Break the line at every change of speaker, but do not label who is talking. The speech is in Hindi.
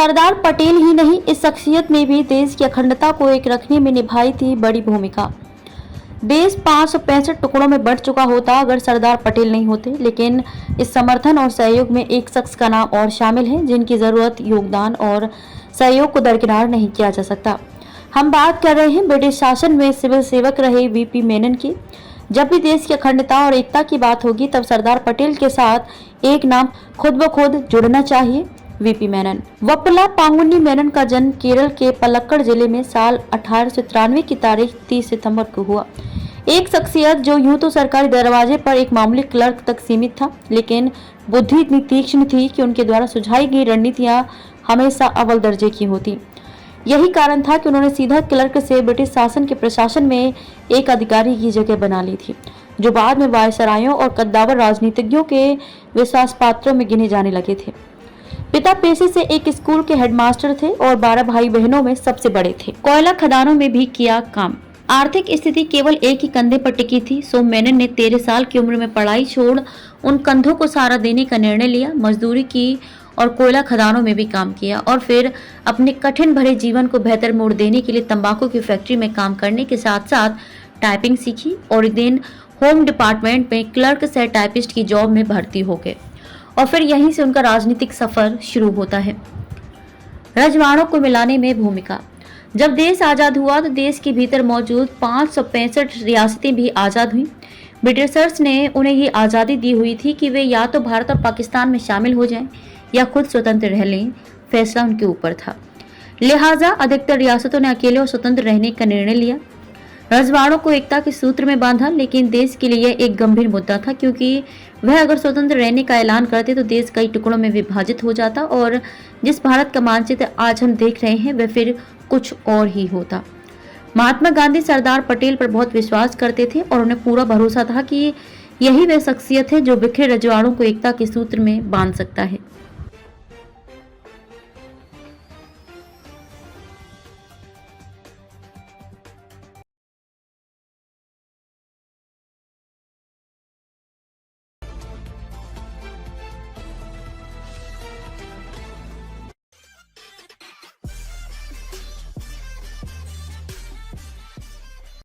सरदार पटेल ही नहीं, इस शख्सियत ने भी देश की अखंडता को एक रखने में निभाई थी बड़ी भूमिका। देश 565 टुकड़ों में बढ़ चुका होता अगर सरदार पटेल नहीं होते, लेकिन इस समर्थन और सहयोग में एक शख्स का नाम और शामिल है जिनकी जरूरत, योगदान और सहयोग को दरकिनार नहीं किया जा सकता। हम बात कर रहे हैं ब्रिटिश शासन में सिविल सेवक रहे वीपी मेनन की। जब भी देश की अखंडता और एकता की बात होगी तब सरदार पटेल के साथ एक नाम खुद ब खुद जुड़ना चाहिए, वीपी मेनन। वप्पला पांगुनी मेनन का जन्म केरल के पलक्कड़ जिले में साल 1893 की तारीख 30 सितंबर को हुआ। एक शख्सियत जो यूं तो सरकारी दरवाजे पर एक मामूली क्लर्क तक सीमित था, लेकिन बुद्धि इतनी तीक्ष्ण थी कि उनके द्वारा सुझाई गई रणनीतियां हमेशा अव्वल दर्जे की होती। यही कारण था कि उन्होंने सीधा क्लर्क से ब्रिटिश शासन के प्रशासन में एक अधिकारी की जगह बना ली थी, जो बाद में वायसरायों और कद्दावर राजनीतिज्ञों के विश्वास पात्रों में गिने जाने लगे थे। पिता पेशे से एक स्कूल के हेडमास्टर थे और 12 भाई बहनों में सबसे बड़े थे। कोयला खदानों में भी किया काम। आर्थिक स्थिति केवल एक ही कंधे पर टिकी थी, सो मेनन ने 13 साल की उम्र में पढ़ाई छोड़ उन कंधों को सहारा देने का निर्णय लिया। मजदूरी की और कोयला खदानों में भी काम किया और फिर अपने कठिन भरे जीवन को बेहतर मोड़ देने के लिए तंबाकू की फैक्ट्री में काम करने के साथ साथ टाइपिंग सीखी और एक दिन होम डिपार्टमेंट में क्लर्क से टाइपिस्ट की जॉब में भर्ती हो गए और फिर यहीं से उनका राजनीतिक सफर शुरू होता है। रजवाड़ों को मिलाने में भूमिका। जब देश आजाद हुआ तो देश के भीतर मौजूद 565 रियासतें भी आजाद हुई। ब्रिटिशर्स ने उन्हें ये आज़ादी दी हुई थी कि वे या तो भारत और पाकिस्तान में शामिल हो जाएं या खुद स्वतंत्र रह लें, फैसला उनके ऊपर था। लिहाजा अधिकतर रियासतों ने अकेले और स्वतंत्र रहने का निर्णय लिया। रजवाड़ों को एकता के सूत्र में बांधा, लेकिन देश के लिए एक गंभीर मुद्दा था, क्योंकि वह अगर स्वतंत्र रहने का ऐलान करते तो देश कई टुकड़ों में विभाजित हो जाता और जिस भारत का मानचित्र आज हम देख रहे हैं वह फिर कुछ और ही होता। महात्मा गांधी सरदार पटेल पर बहुत विश्वास करते थे और उन्हें पूरा भरोसा था कि यही वह शख्सियत है जो बिखरे रजवाड़ों को एकता के सूत्र में बांध सकता है।